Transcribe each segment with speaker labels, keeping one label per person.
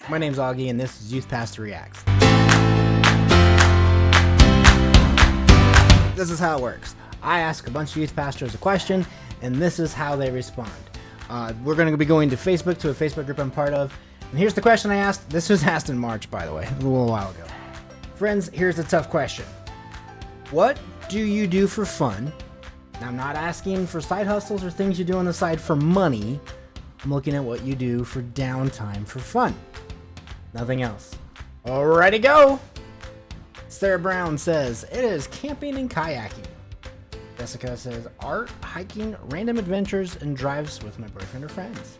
Speaker 1: My name's Augie, and this is Youth Pastor Reacts. This is how it works. I ask a bunch of youth pastors a question, and this is how they respond. We're going to be going to Facebook, to a Facebook group I'm part of. And here's the question I asked. This was asked in March, by the way, a little while ago. Friends, here's a tough question. What do you do for fun? Now, I'm not asking for side hustles or things you do on the side for money. I'm looking at what you do for downtime for fun. Nothing else. Alrighty, go! Sarah Brown says, it is camping and kayaking. Jessica says, art, hiking, random adventures, and drives with my boyfriend or friends.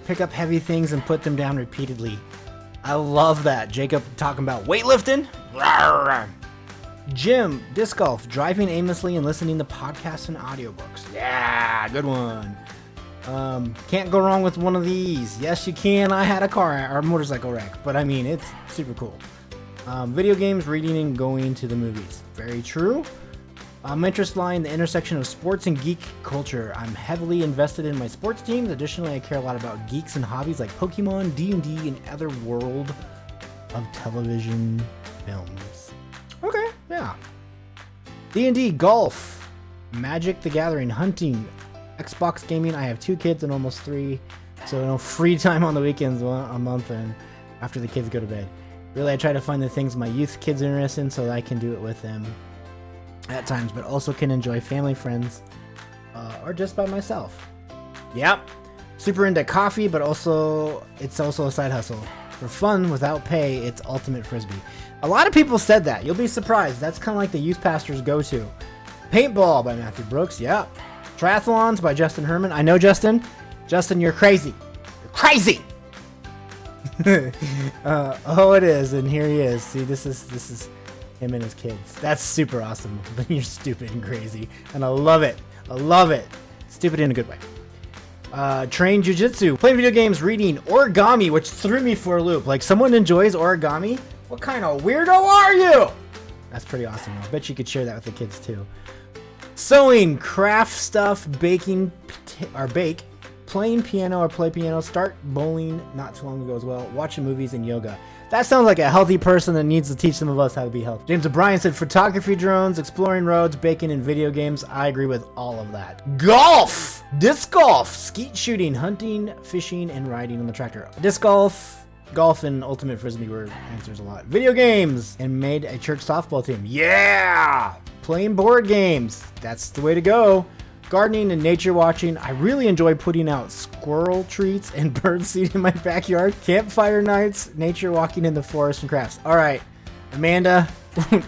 Speaker 1: Pick up heavy things and put them down repeatedly. I love that. Jacob talking about weightlifting. Rawr. Jim, disc golf, driving aimlessly and listening to podcasts and audiobooks. Yeah, good one. Can't go wrong with one of these. Yes, you can. I had a car or a motorcycle wreck, but I mean, it's super cool. Video games, reading, and going to the movies. Very true. My interests lie in the intersection of sports and geek culture. I'm heavily invested in my sports teams. Additionally, I care a lot about geeks and hobbies like Pokemon, D&D, and other world of television films. Okay, yeah. D&D, golf, Magic the Gathering, hunting, Xbox gaming. I have 2 kids and almost 3, so no free time on the weekends a month and after the kids go to bed. Really, I try to find the things my youth kids are interested in so that I can do it with them at times, but also can enjoy family, friends, or just by myself. Yep. Super into coffee, but it's also a side hustle. For fun, without pay, it's ultimate frisbee. A lot of people said that. You'll be surprised. That's kind of like the youth pastor's go-to. Paintball by Matthew Brooks. Yep. Triathlons by Justin Herman. I know Justin. Justin, you're crazy. You're crazy! Oh, it is, and here he is. See, this is him and his kids. That's super awesome. But you're stupid and crazy, and I love it. I love it. Stupid in a good way. Train jujitsu, playing video games, reading, origami, which threw me for a loop. Like, someone enjoys origami? What kind of weirdo are you? That's pretty awesome. I bet you could share that with the kids too. Sewing, craft stuff, baking, or bake, playing piano or play piano, start bowling not too long ago as well, watching movies and yoga. That sounds like a healthy person that needs to teach some of us how to be healthy. James O'Brien said photography, drones, exploring roads, baking, and video games. I agree with all of that. Golf! Disc golf, skeet shooting, hunting, fishing, and riding on the tractor. Disc golf, golf, and ultimate frisbee were answers a lot. Video games, and made a church softball team. Yeah! Playing board games. That's the way to go. Gardening and nature watching. I really enjoy putting out squirrel treats and bird seed in my backyard. Campfire nights, nature walking in the forest, and crafts. All right, Amanda,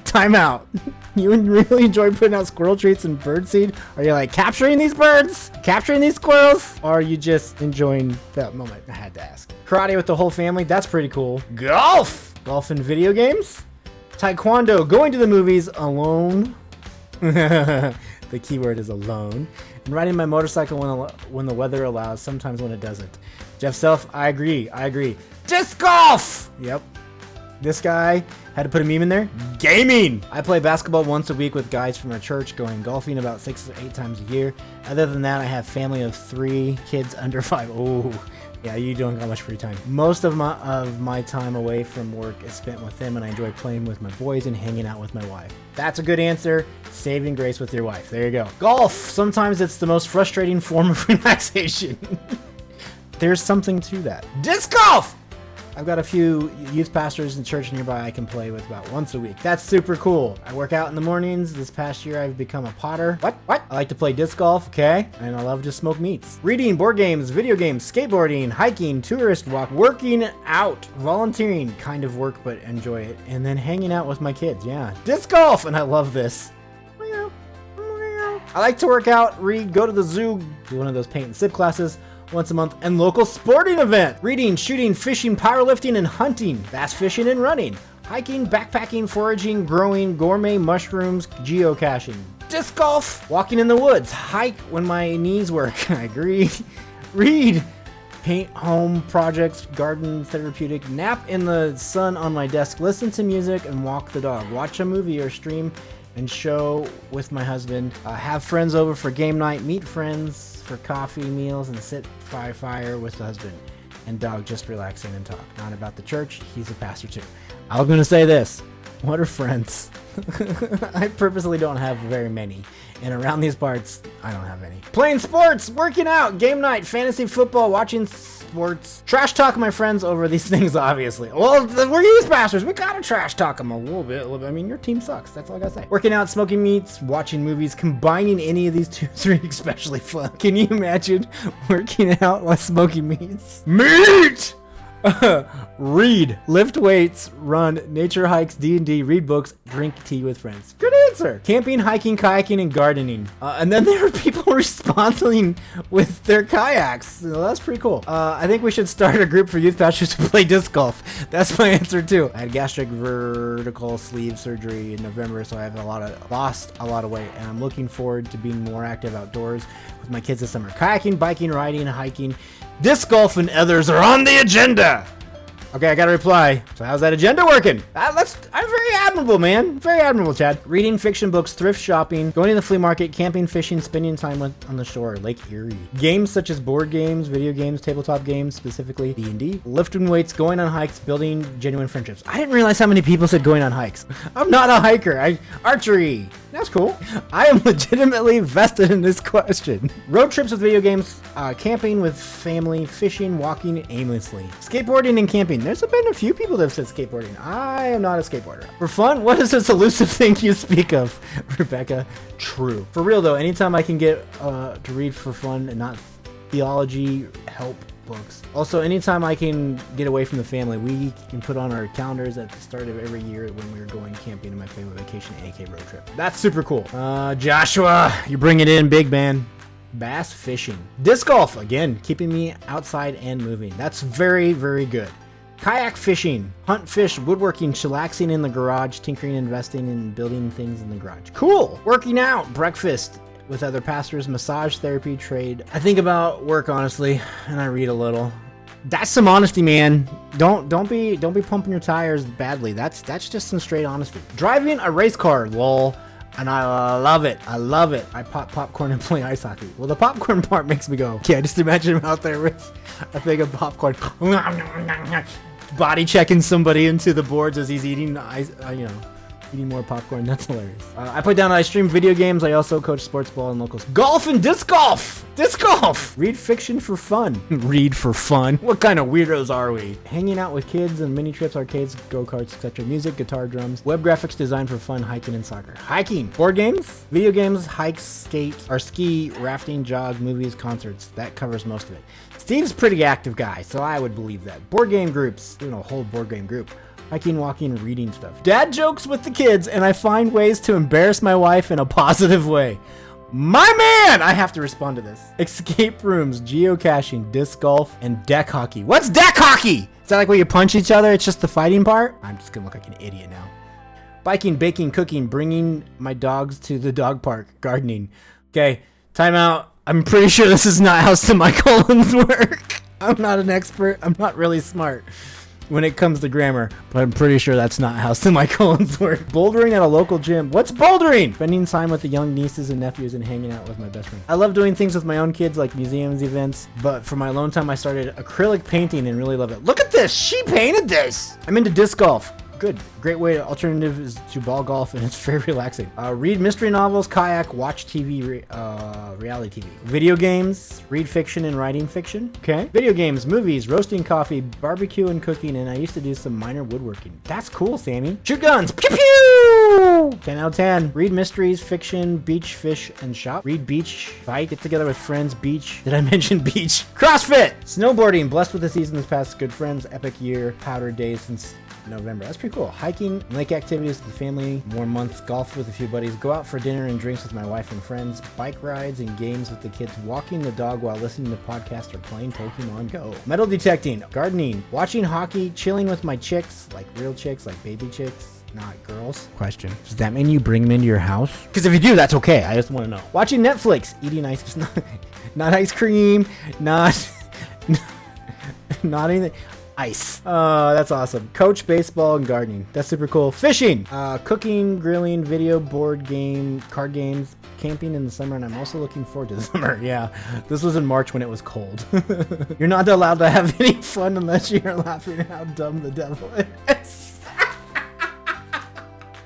Speaker 1: time out. You really enjoy putting out squirrel treats and bird seed? Are you like capturing these birds? Capturing these squirrels? Or are you just enjoying that moment? I had to ask. Karate with the whole family. That's pretty cool. Golf! Golf and video games. Taekwondo. Going to the movies alone. The keyword is alone. And riding my motorcycle when the weather allows, sometimes when it doesn't. Jeff Self, I agree. Disc golf! Yep. This guy had to put a meme in there. Gaming! I play basketball once a week with guys from our church, going golfing about 6 to 8 times a year. Other than that, I have family of 3 kids under 5. Oh, yeah, you don't got much free time. Most of my time away from work is spent with them, and I enjoy playing with my boys and hanging out with my wife. That's a good answer. Saving grace with your wife. There you go. Golf. Sometimes it's the most frustrating form of relaxation. There's something to that. Disc golf! I've got a few youth pastors in church nearby I can play with about once a week. That's super cool. I work out in the mornings. This past year, I've become a potter. What? I like to play disc golf, okay? And I love to smoke meats. Reading, board games, video games, skateboarding, hiking, tourist walk, working out, volunteering, kind of work, but enjoy it. And then hanging out with my kids, yeah. Disc golf, and I love this. I like to work out, read, go to the zoo, do one of those paint and sip classes once a month, and local sporting event. Reading, shooting, fishing, powerlifting, and hunting. Bass fishing and running. Hiking, backpacking, foraging, growing, gourmet mushrooms, geocaching. Disc golf, walking in the woods, hike when my knees work. I agree. Read, paint home projects, garden, therapeutic, nap in the sun on my desk, listen to music, and walk the dog. Watch a movie or stream and show with my husband. Have friends over for game night, meet friends for coffee, meals, and sit by fire with the husband. and dog just relaxing and talk. Not about the church. He's a pastor too. I was going to say this. What are friends? I purposely don't have very many. And around these parts, I don't have any. Playing sports, working out, game night, fantasy football, watching sports. Trash talk my friends over these things, obviously. Well, we're youth pastors. We gotta trash talk them a little bit. I mean, your team sucks. That's all I gotta say. Working out, smoking meats, watching movies, combining any of these two three especially fun. Can you imagine working out while smoking meats? Meat! Read, lift weights, run, nature hikes, D&D, read books, drink tea with friends. Good answer. Camping, hiking, kayaking, and gardening. And then there are people responding with their kayaks. So that's pretty cool. I think we should start a group for youth pastors to play disc golf. That's my answer too. I had gastric vertical sleeve surgery in November, so I have lost a lot of weight, and I'm looking forward to being more active outdoors with my kids this summer. Kayaking, biking, riding, hiking, disc golf, and others are on the agenda. Okay, I gotta reply. So how's that agenda working? I'm very admirable, man. Very admirable, Chad. Reading fiction books, thrift shopping, going to the flea market, camping, fishing, spending time on the shore, Lake Erie. Games such as board games, video games, tabletop games, specifically D&D. Lifting weights, going on hikes, building genuine friendships. I didn't realize how many people said going on hikes. I'm not a hiker. Archery. That's cool. I am legitimately vested in this question. Road trips with video games, camping with family, fishing, walking aimlessly. Skateboarding and camping. There's been a few people that have said skateboarding. I am not a skateboarder. For fun, what is this elusive thing you speak of, Rebecca? True. For real though, anytime I can get to read for fun and not theology help books. Also, anytime I can get away from the family, we can put on our calendars at the start of every year when we were going camping in my favorite vacation, AK road trip. That's super cool. Joshua, you bring it in big, man. Bass fishing. Disc golf, again, keeping me outside and moving. That's very, very good. Kayak fishing, hunt fish, woodworking, chillaxing in the garage, tinkering, investing in building things in the garage. Cool. Working out, breakfast with other pastors, massage therapy, trade. I think about work honestly, and I read a little. That's some honesty, man. Don't be pumping your tires badly. That's just some straight honesty. Driving a race car, lol. And I love it. I love it. I pop popcorn and play ice hockey. Well, the popcorn part makes me go, yeah, just imagine him out there with a thing of popcorn. Body checking somebody into the boards as he's eating ice, eating more popcorn. That's hilarious. I put down, I stream video games. I also coach sports ball and locals. Golf and disc golf. Disc golf. Read fiction for fun. Read for fun. What kind of weirdos are we? Hanging out with kids and mini trips, arcades, go-karts, etc. Music, guitar, drums. Web graphics design for fun. Hiking and soccer. Hiking. Board games. Video games. Hikes, skate, or ski, rafting, jog, movies, concerts. That covers most of it. Steve's a pretty active guy, so I would believe that. Board game groups. Doing a whole board game group. Hiking, walking, reading stuff. Dad jokes with the kids, and I find ways to embarrass my wife in a positive way. My man! I have to respond to this. Escape rooms, geocaching, disc golf, and deck hockey. What's deck hockey? Is that like where you punch each other? It's just the fighting part? I'm just gonna look like an idiot now. Biking, baking, cooking, bringing my dogs to the dog park, gardening. Okay, time out. I'm pretty sure this is not how semicolons work. I'm not an expert. I'm not really smart when it comes to grammar, but I'm pretty sure that's not how semicolons work. Bouldering at a local gym. What's bouldering? Spending time with the young nieces and nephews and hanging out with my best friend. I love doing things with my own kids like museums, events, but for my alone time, I started acrylic painting and really love it. Look at this, she painted this. I'm into disc golf. Good. Great way to alternative is to ball golf, and it's very relaxing. Read mystery novels, kayak, watch TV, reality TV. Video games, read fiction and writing fiction. Okay. Video games, movies, roasting coffee, barbecue and cooking, and I used to do some minor woodworking. That's cool, Sammy. Shoot guns. Pew pew! 10 out of 10. Read mysteries, fiction, beach, fish, and shop. Read beach, fight, get together with friends, beach. Did I mention beach? CrossFit! Snowboarding, blessed with the season this past, good friends, epic year, powder days since November. That's pretty cool. Hiking, lake activities with the family, warm months, golf with a few buddies, go out for dinner and drinks with my wife and friends, bike rides and games with the kids, walking the dog while listening to podcasts or playing Pokemon Go. Metal detecting, gardening, watching hockey, chilling with my chicks, like real chicks, like baby chicks, not girls. Question. Does that mean you bring them into your house? Because if you do, that's okay. I just want to know. Watching Netflix, eating ice cream, not ice cream, not anything. Ice. That's awesome. Coach baseball and gardening. That's super cool. Fishing. Cooking, grilling, video, board game, card games, camping in the summer, and I'm also looking forward to the summer. Yeah, this was in March when it was cold. You're not allowed to have any fun unless you're laughing at how dumb the devil is.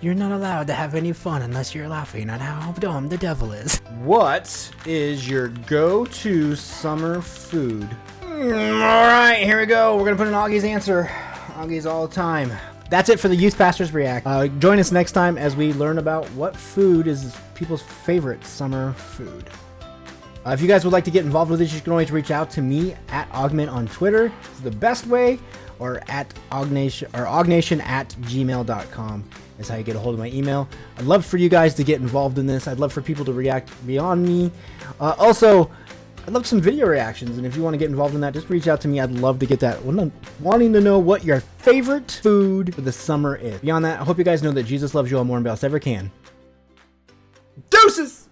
Speaker 1: You're not allowed to have any fun unless you're laughing at how dumb the devil is. What is your go-to summer food? All right, here we go. We're gonna put in Augie's answer. Augie's all the time. That's it for the Youth Pastors React. Join us next time as we learn about what food is people's favorite summer food. If you guys would like to get involved with this, you can always reach out to me at Augment on Twitter. It's the best way, or at augnation@gmail.com is how you get a hold of my email. I'd love for you guys to get involved in this. I'd love for people to react beyond me. Also, I'd love some video reactions, and if you want to get involved in that, just reach out to me. I'd love to get that. Wanting to know what your favorite food for the summer is. Beyond that, I hope you guys know that Jesus loves you all more than else ever can. Deuces!